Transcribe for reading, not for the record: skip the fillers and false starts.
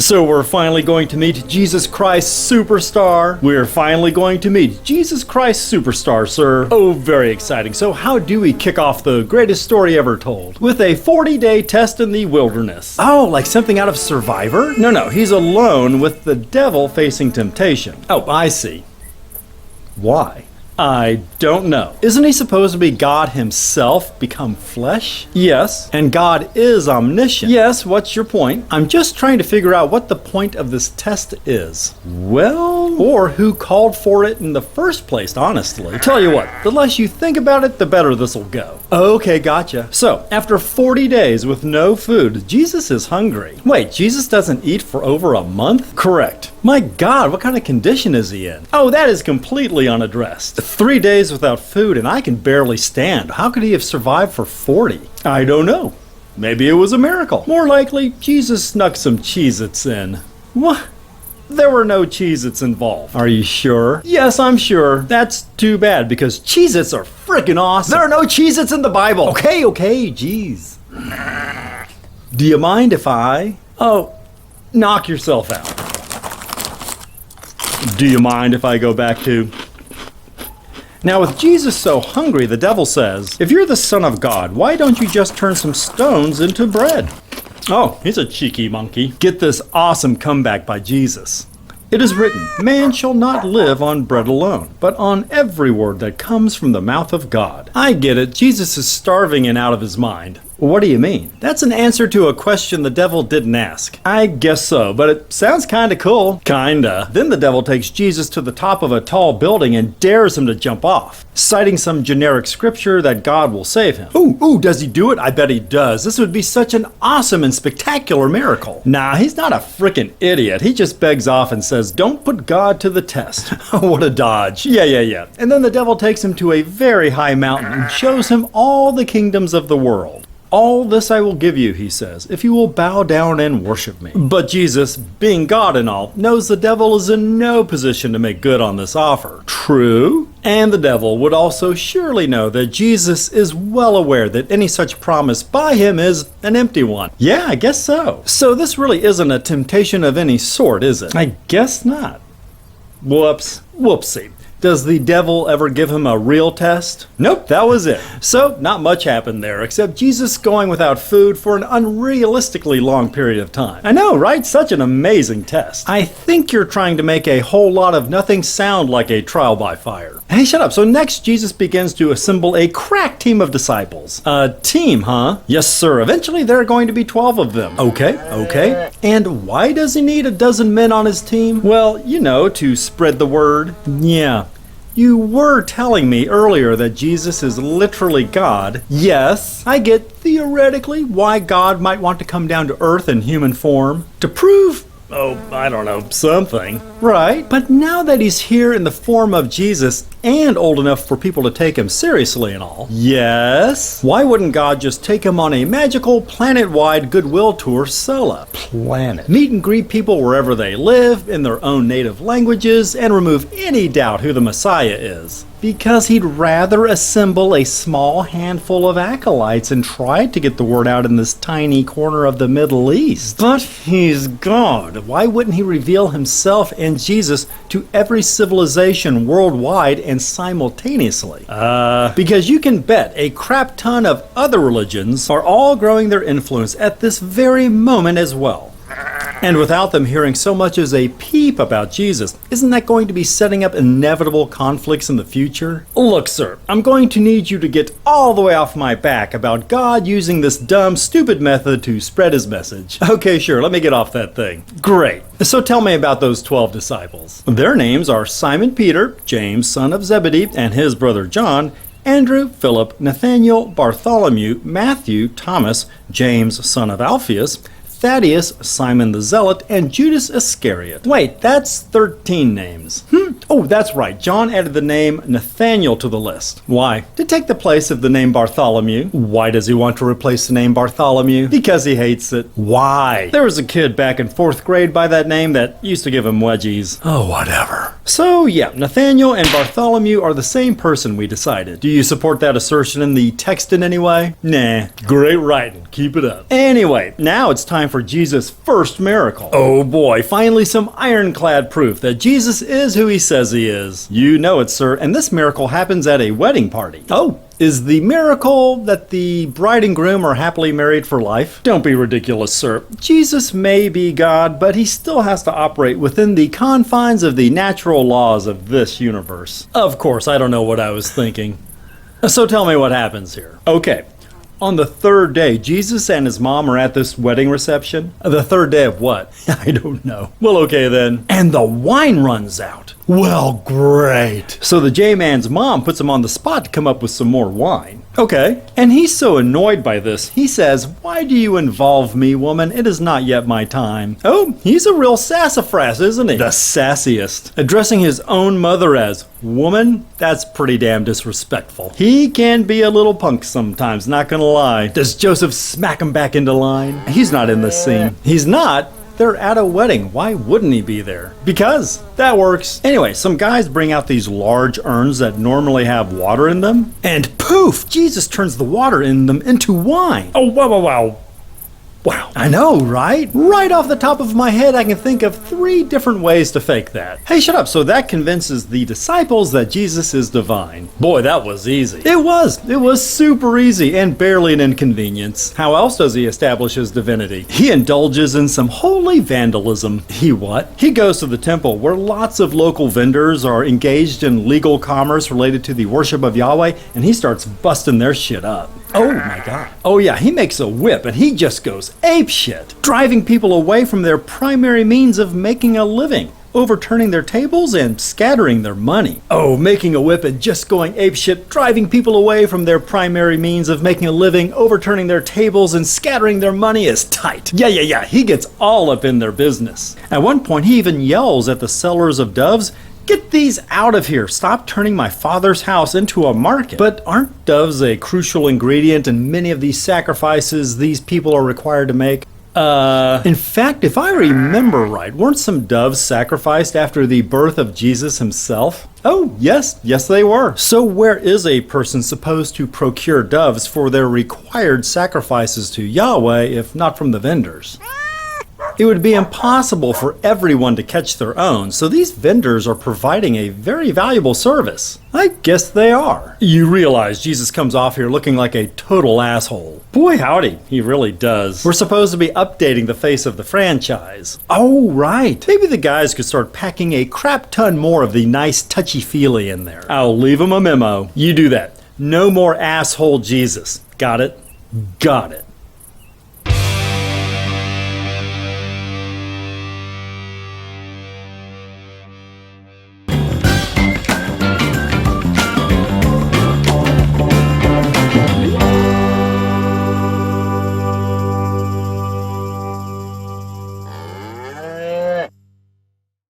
So we're finally going to meet Jesus Christ Superstar. We're finally going to meet Jesus Christ Superstar, sir. Oh, very exciting. So how do we kick off the greatest story ever told? With a 40-day test in the wilderness. Oh, like something out of Survivor? No, he's alone with the devil facing temptation. Oh, I see. Why? I don't know. Isn't he supposed to be God himself become flesh? Yes. And God is omniscient. Yes, what's your point? I'm just trying to figure out what the point of this test is. Well, or who called for it in the first place, honestly. Tell you what, the less you think about it, the better this'll go. Okay, gotcha. So, after 40 days with no food, Jesus is hungry. Wait, Jesus doesn't eat for over a month? Correct. My God, what kind of condition is he in? Oh, that is completely unaddressed. 3 days without food and I can barely stand. How could he have survived for 40? I don't know. Maybe it was a miracle. More likely, Jesus snuck some Cheez-Its in. What? There were no Cheez-Its involved. Are you sure? Yes, I'm sure. That's too bad because Cheez-Its are freaking awesome. There are no Cheez-Its in the Bible. Okay, jeez. Do you mind if I... Oh, knock yourself out. Do you mind if I go back to... Now with Jesus so hungry, the devil says, if you're the Son of God, why don't you just turn some stones into bread? Oh, he's a cheeky monkey. Get this awesome comeback by Jesus. It is written, man shall not live on bread alone, but on every word that comes from the mouth of God. I get it. Jesus is starving and out of his mind. What do you mean? That's an answer to a question the devil didn't ask. I guess so, but it sounds kinda cool. Kinda. Then the devil takes Jesus to the top of a tall building and dares him to jump off, citing some generic scripture that God will save him. Ooh, does he do it? I bet he does. This would be such an awesome and spectacular miracle. Nah, he's not a frickin' idiot. He just begs off and says, don't put God to the test. What a dodge. Yeah. And then the devil takes him to a very high mountain and shows him all the kingdoms of the world. All this I will give you, he says, if you will bow down and worship me. But Jesus, being God and all, knows the devil is in no position to make good on this offer. True. And the devil would also surely know that Jesus is well aware that any such promise by him is an empty one. Yeah, I guess so. So this really isn't a temptation of any sort, is it? I guess not. Whoopsie. Does the devil ever give him a real test? Nope, that was it. So, not much happened there, except Jesus going without food for an unrealistically long period of time. I know, right? Such an amazing test. I think you're trying to make a whole lot of nothing sound like a trial by fire. Hey, shut up. So next, Jesus begins to assemble a crack team of disciples. A team, huh? Yes, sir. Eventually, there are going to be 12 of them. Okay. And why does he need a dozen men on his team? Well, to spread the word. Yeah. You were telling me earlier that Jesus is literally God. Yes, I get theoretically why God might want to come down to earth in human form. To prove, I don't know, something. Right, but now that he's here in the form of Jesus and old enough for people to take him seriously and all. Yes? Why wouldn't God just take him on a magical planet-wide goodwill tour solo? Planet. Meet and greet people wherever they live in their own native languages and remove any doubt who the Messiah is. Because he'd rather assemble a small handful of acolytes and try to get the word out in this tiny corner of the Middle East. But he's God. Why wouldn't he reveal himself and Jesus to every civilization worldwide and simultaneously? Because you can bet a crap ton of other religions are all growing their influence at this very moment as well. And without them hearing so much as a peep about Jesus, isn't that going to be setting up inevitable conflicts in the future? Look, sir, I'm going to need you to get all the way off my back about God using this dumb, stupid method to spread his message. Okay, sure, let me get off that thing. Great. So tell me about those 12 disciples. Their names are Simon Peter, James, son of Zebedee, and his brother John, Andrew, Philip, Nathaniel, Bartholomew, Matthew, Thomas, James, son of Alphaeus, Thaddeus, Simon the Zealot, and Judas Iscariot. Wait, that's 13 names. Oh, that's right. John added the name Nathaniel to the list. Why? To take the place of the name Bartholomew. Why does he want to replace the name Bartholomew? Because he hates it. Why? There was a kid back in 4th grade by that name that used to give him wedgies. Oh, whatever. So, yeah, Nathaniel and Bartholomew are the same person, we decided. Do you support that assertion in the text in any way? Nah. Great writing. Keep it up. Anyway, now it's time time for Jesus' first miracle. Oh boy, finally some ironclad proof that Jesus is who he says he is. You know it, sir, and this miracle happens at a wedding party. Oh, is the miracle that the bride and groom are happily married for life? Don't be ridiculous, sir. Jesus may be God, but he still has to operate within the confines of the natural laws of this universe. Of course, I don't know what I was thinking. So tell me what happens here. Okay. On the third day, Jesus and his mom are at this wedding reception. The third day of what? I don't know. Well, okay then. And the wine runs out. Well, great. So the J-Man's mom puts him on the spot to come up with some more wine. Okay. And he's so annoyed by this, he says, "Why do you involve me, woman? It is not yet my time." Oh, he's a real sassafras, isn't he? The sassiest. Addressing his own mother as woman? That's pretty damn disrespectful. He can be a little punk sometimes, not gonna lie. Does Joseph smack him back into line? He's not in this scene. He's not. They're at a wedding. Why wouldn't he be there? Because that works. Anyway, some guys bring out these large urns that normally have water in them, and poof, Jesus turns the water in them into wine. Oh, wow, wow, wow. Wow. I know, right? Right off the top of my head, I can think of 3 different ways to fake that. Hey, shut up. So that convinces the disciples that Jesus is divine. Boy, that was easy. It was. It was super easy and barely an inconvenience. How else does he establish his divinity? He indulges in some holy vandalism. He what? He goes to the temple where lots of local vendors are engaged in legal commerce related to the worship of Yahweh, and he starts busting their shit up. Oh my God. Oh yeah, he makes a whip and he just goes apeshit, driving people away from their primary means of making a living, overturning their tables and scattering their money. Oh, making a whip and just going apeshit, driving people away from their primary means of making a living, overturning their tables and scattering their money is tight. Yeah, he gets all up in their business. At one point, he even yells at the sellers of doves, "Get these out of here. Stop turning my father's house into a market." But aren't doves a crucial ingredient in many of these sacrifices these people are required to make? In fact, if I remember right, weren't some doves sacrificed after the birth of Jesus himself? Oh, yes they were. So where is a person supposed to procure doves for their required sacrifices to Yahweh if not from the vendors? It would be impossible for everyone to catch their own, so these vendors are providing a very valuable service. I guess they are. You realize Jesus comes off here looking like a total asshole. Boy howdy, he really does. We're supposed to be updating the face of the franchise. Oh, right. Maybe the guys could start packing a crap ton more of the nice touchy-feely in there. I'll leave him a memo. You do that. No more asshole Jesus. Got it? Got it.